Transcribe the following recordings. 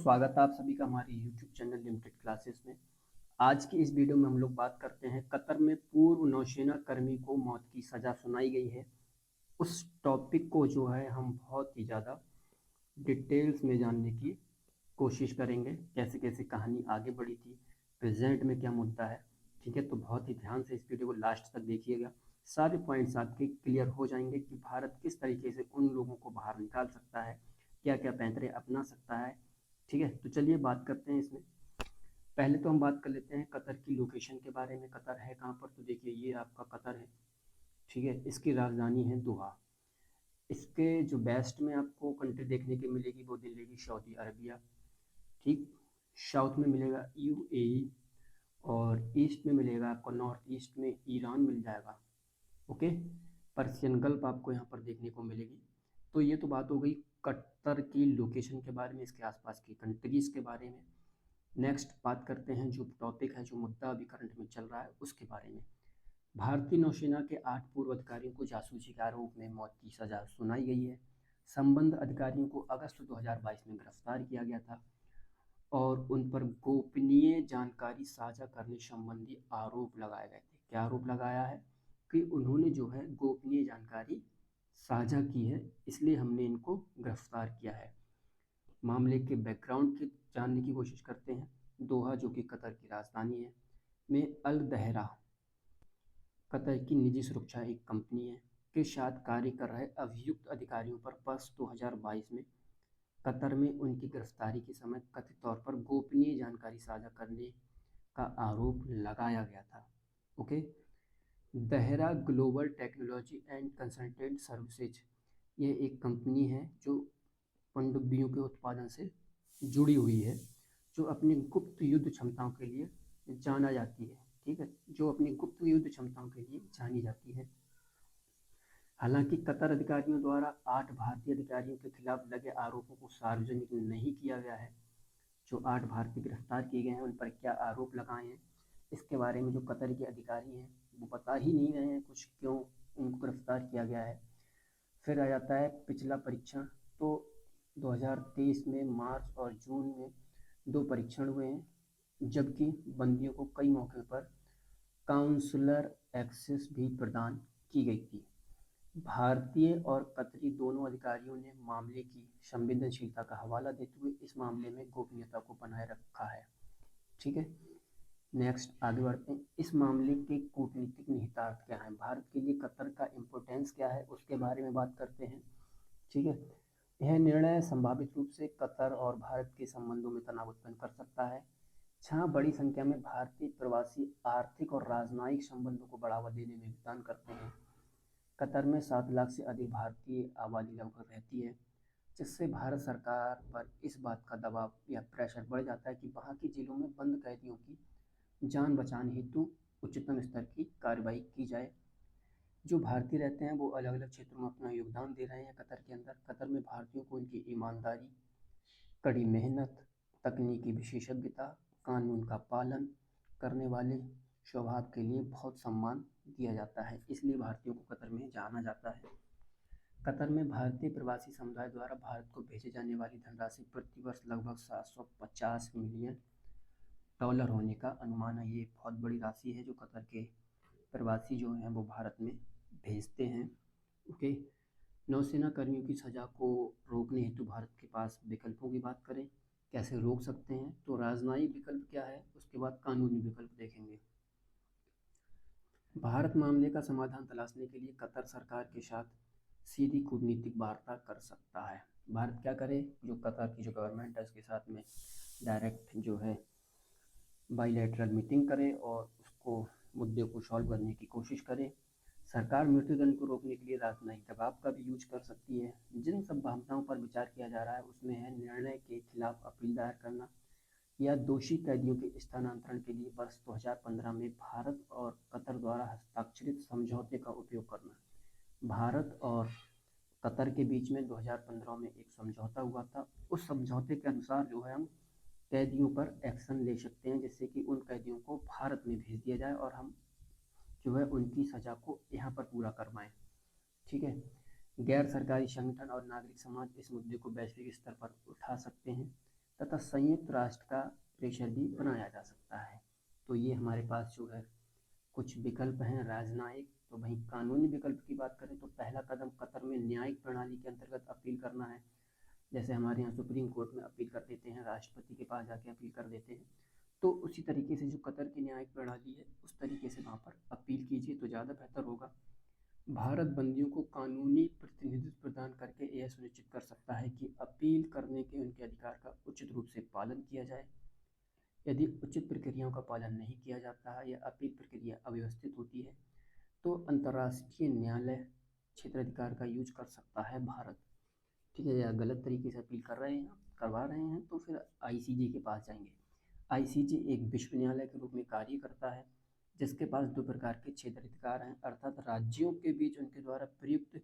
स्वागत है आप सभी का हमारे YouTube चैनल लिमिटेड क्लासेस में। आज की इस वीडियो में हम लोग बात करते हैं कतर में पूर्व नौसेना कर्मी को मौत की सज़ा सुनाई गई है। उस टॉपिक को जो है हम बहुत ही ज़्यादा डिटेल्स में जानने की कोशिश करेंगे, कैसे कैसे कहानी आगे बढ़ी थी, प्रेजेंट में क्या मुद्दा है। ठीक है, तो बहुत ही ध्यान से इस वीडियो को लास्ट तक देखिएगा। सारे पॉइंट्स आपके क्लियर हो जाएंगे कि भारत किस तरीके से उन लोगों को बाहर निकाल सकता है, क्या क्या पैंतरे अपना सकता है। ठीक है, तो चलिए बात करते हैं इसमें। पहले तो हम बात कर लेते हैं कतर की लोकेशन के बारे में। कतर है कहाँ पर, तो देखिए ये आपका कतर है। ठीक है, इसकी राजधानी है दोहा। इसके जो वेस्ट में आपको कंट्री देखने की मिलेगी वो मिलेगी सऊदी अरबिया। ठीक, साउथ में मिलेगा यूएई, और ईस्ट में मिलेगा आपको, नॉर्थ ईस्ट में ईरान मिल जाएगा। ओके, पर्शियन गल्फ आपको यहाँ पर देखने को मिलेगी। तो ये तो बात हो गई कतर की लोकेशन के बारे में, इसके आसपास की कंट्रीज़ के बारे में। नेक्स्ट बात करते हैं जो टॉपिक है, जो मुद्दा अभी करंट में चल रहा है उसके बारे में। भारतीय नौसेना के 8 पूर्व अधिकारियों को जासूसी के आरोप में मौत की सजा सुनाई गई है। संबंध अधिकारियों को अगस्त 2022 में गिरफ्तार किया गया था और उन पर गोपनीय जानकारी साझा करने संबंधी आरोप लगाए गए थे। क्या आरोप लगाया है कि उन्होंने जो है गोपनीय जानकारी साझा की है, इसलिए हमने इनको गिरफ्तार किया है। मामले के बैकग्राउंड की जानने की कोशिश करते हैं। दोहा, जो कि कतर की राजधानी है, में अल दहरा, कतर की निजी सुरक्षा एक कंपनी है, के साथ कार्य कर रहे अभियुक्त अधिकारियों पर वर्ष 2022 में कतर में उनकी गिरफ्तारी के समय कथित तौर पर गोपनीय जानकारी साझा करने का आरोप लगाया गया था। Okay, Dahra global technology and consultant services, ये एक कंपनी है जो पनडुब्बियों के उत्पादन से जुड़ी हुई है, जो अपनी गुप्त युद्ध क्षमताओं के लिए जाना जाती है। ठीक है, जो अपनी गुप्त युद्ध क्षमताओं के लिए जानी जाती है। हालांकि कतर अधिकारियों द्वारा 8 भारतीय अधिकारियों के खिलाफ लगे आरोपों को सार्वजनिक नहीं किया गया है। जो 8 भारतीय गिरफ्तार किए गए हैं उन पर क्या आरोप लगाए हैं, इसके बारे में जो कतर के अधिकारी हैं वो बता ही नहीं रहे हैं कुछ, क्यों उनको गिरफ्तार किया गया है। फिर आ जाता है पिछला परीक्षण। तो 2023 में मार्च और जून में 2 परीक्षण हुए हैं, जबकि बंदियों को कई मौके पर काउंसलर एक्सेस भी प्रदान की गई थी। भारतीय और कतरी दोनों अधिकारियों ने मामले की संवेदनशीलता का हवाला देते हुए इस मामले में गोपनीयता को बनाए रखा है। ठीक है, नेक्स्ट आगे बढ़ते हैं। इस मामले के कूटनीतिक निहितार्थ क्या है, भारत के लिए कतर का इम्पोर्टेंस क्या है, उसके बारे में बात करते हैं। ठीक है, यह निर्णय संभावित रूप से कतर और भारत के संबंधों में तनाव उत्पन्न कर सकता है, जहाँ बड़ी संख्या में भारतीय प्रवासी आर्थिक और राजनयिक संबंधों को बढ़ावा देने में योगदान करते हैं। कतर में 7 लाख से अधिक भारतीय आबादी लगभग रहती है, जिससे भारत सरकार पर इस बात का दबाव या प्रेशर बढ़ जाता है कि वहाँ की जेलों में बंद कैदियों की जान बचाने हेतु उच्चतम स्तर की कार्रवाई की जाए। जो भारतीय रहते हैं वो अलग अलग क्षेत्रों में अपना योगदान दे रहे हैं कतर के अंदर। कतर में भारतीयों को उनकी ईमानदारी, कड़ी मेहनत, तकनीकी विशेषज्ञता, कानून का पालन करने वाले स्वभाव के लिए बहुत सम्मान दिया जाता है, इसलिए भारतीयों को कतर में जाना जाता है। कतर में भारतीय प्रवासी समुदाय द्वारा भारत को भेजे जाने वाली धनराशि प्रति वर्ष लगभग 750 मिलियन डॉलर होने का अनुमान है। ये बहुत बड़ी राशि है जो कतर के प्रवासी जो हैं वो भारत में भेजते हैं। ओके, नौसेना कर्मियों की सज़ा को रोकने हेतु भारत के पास विकल्पों की बात करें, कैसे रोक सकते हैं, तो राजनयिक विकल्प क्या है, उसके बाद कानूनी विकल्प देखेंगे। भारत मामले का समाधान तलाशने के लिए कतर सरकार के साथ सीधी कूटनीतिक वार्ता कर सकता है। भारत क्या करे, जो कतर की जो गवर्नमेंट है उसके साथ में डायरेक्ट जो है बाईलैटरल मीटिंग करे और उसको मुद्दे को सॉल्व करने की कोशिश करे। सरकार मृत्युदंड को रोकने के लिए राजनयिक दबाव का भी यूज कर सकती है। जिन संभावनाओं पर विचार किया जा रहा है उसमें है निर्णय के खिलाफ अपील दायर करना, या दोषी कैदियों के स्थानांतरण के लिए वर्ष 2015 में भारत और कतर द्वारा हस्ताक्षरित समझौते का उपयोग करना। भारत और कतर के बीच में 2015 में एक समझौता हुआ था। उस समझौते के अनुसार जो है हम कैदियों पर एक्शन ले सकते हैं, जिससे कि उन कैदियों को भारत में भेज दिया जाए और हम जो है उनकी सज़ा को यहाँ पर पूरा करवाएं। ठीक है, गैर सरकारी संगठन और नागरिक समाज इस मुद्दे को वैश्विक स्तर पर उठा सकते हैं तथा संयुक्त राष्ट्र का प्रेशर भी बनाया जा सकता है। तो ये हमारे पास जो है कुछ विकल्प हैं राजनयिक। तो वहीं कानूनी विकल्प की बात करें तो पहला कदम कतर में न्यायिक प्रणाली के अंतर्गत अपील करना है। जैसे हमारे यहाँ सुप्रीम कोर्ट में अपील कर देते हैं, राष्ट्रपति के पास जाके अपील कर देते हैं, तो उसी तरीके से जो कतर की न्यायिक प्रणाली है उस तरीके से वहाँ पर अपील कीजिए तो ज़्यादा बेहतर होगा। भारत बंदियों को कानूनी प्रतिनिधित्व प्रदान करके यह सुनिश्चित कर सकता है कि अपील करने के उनके अधिकार का उचित रूप से पालन किया जाए। यदि उचित प्रक्रियाओं का पालन नहीं किया जाता है या अपील प्रक्रिया अव्यवस्थित होती है तो अंतर्राष्ट्रीय न्यायालय क्षेत्राधिकार का यूज कर सकता है भारत। ठीक है, या गलत तरीके से अपील करवा रहे हैं तो फिर आईसीजे के पास जाएंगे। आईसीजे एक विश्व न्यायालय के रूप में कार्य करता है जिसके पास दो प्रकार के क्षेत्राधिकार हैं, अर्थात राज्यों के बीच उनके द्वारा प्रयुक्त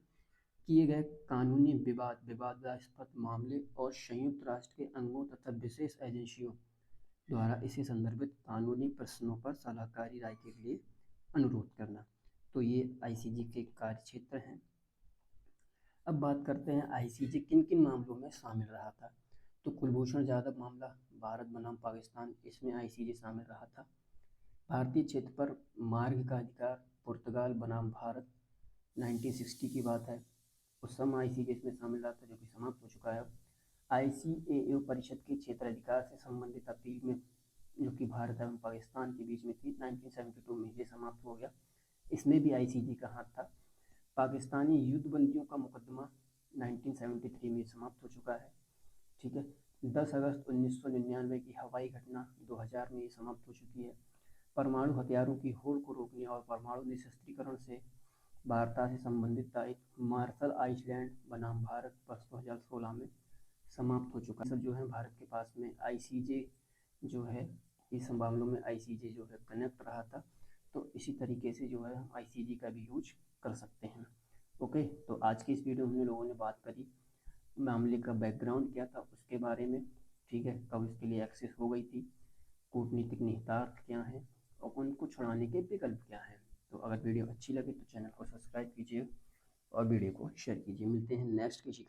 किए गए कानूनी विवादास्पद मामले और संयुक्त राष्ट्र के अंगों तथा विशेष एजेंसियों द्वारा इसे संदर्भित कानूनी प्रश्नों पर सलाहकारी राय के लिए अनुरोध करना। तो ये आईसीजे के कार्य क्षेत्र हैं। अब बात करते हैं आईसीजे किन किन मामलों में शामिल रहा था। तो कुलभूषण जाधव मामला, भारत बनाम पाकिस्तान, इसमें आईसीजे शामिल रहा था। भारतीय क्षेत्र पर मार्ग का अधिकार, पुर्तगाल बनाम भारत, 1960 की बात है। उस समय आईसीजे इसमें शामिल रहा था जो कि समाप्त हो चुका है अब। आईसीएए परिषद के क्षेत्राधिकार से संबंधित अपील में जो कि भारत एवं पाकिस्तान के बीच में थी 1972 में, ये समाप्त हो गया। इसमें भी आईसीजे का हाथ था। पाकिस्तानी युद्धबंदियों का मुकदमा 1973 में समाप्त हो चुका है। ठीक है, 10 अगस्त 1999 की हवाई घटना 2000 में समाप्त हो चुकी है। परमाणु हथियारों की होड़ को रोकने और परमाणु निशस्त्रीकरण से वार्ता से संबंधित दायित्व मार्शल आइलैंड बनाम भारत वर्ष 2016 में समाप्त हो चुका है। सब जो है भारत के पास में आईसीजे जो है इस मामलों में आईसीजे जो है कनेक्ट रहा था। तो इसी तरीके से जो है हम आईसीजे का भी यूज कर सकते हैं। ओके, तो आज की इस वीडियो में हम लोगों ने बात करी मामले का बैकग्राउंड क्या था उसके बारे में। ठीक है, कब इसके लिए एक्सेस हो गई थी, कूटनीतिक निहितार्थ क्या है और उनको छुड़ाने के विकल्प क्या हैं। तो अगर वीडियो अच्छी लगे तो चैनल को सब्सक्राइब कीजिए और वीडियो को शेयर कीजिए। मिलते हैं नेक्स्ट किसी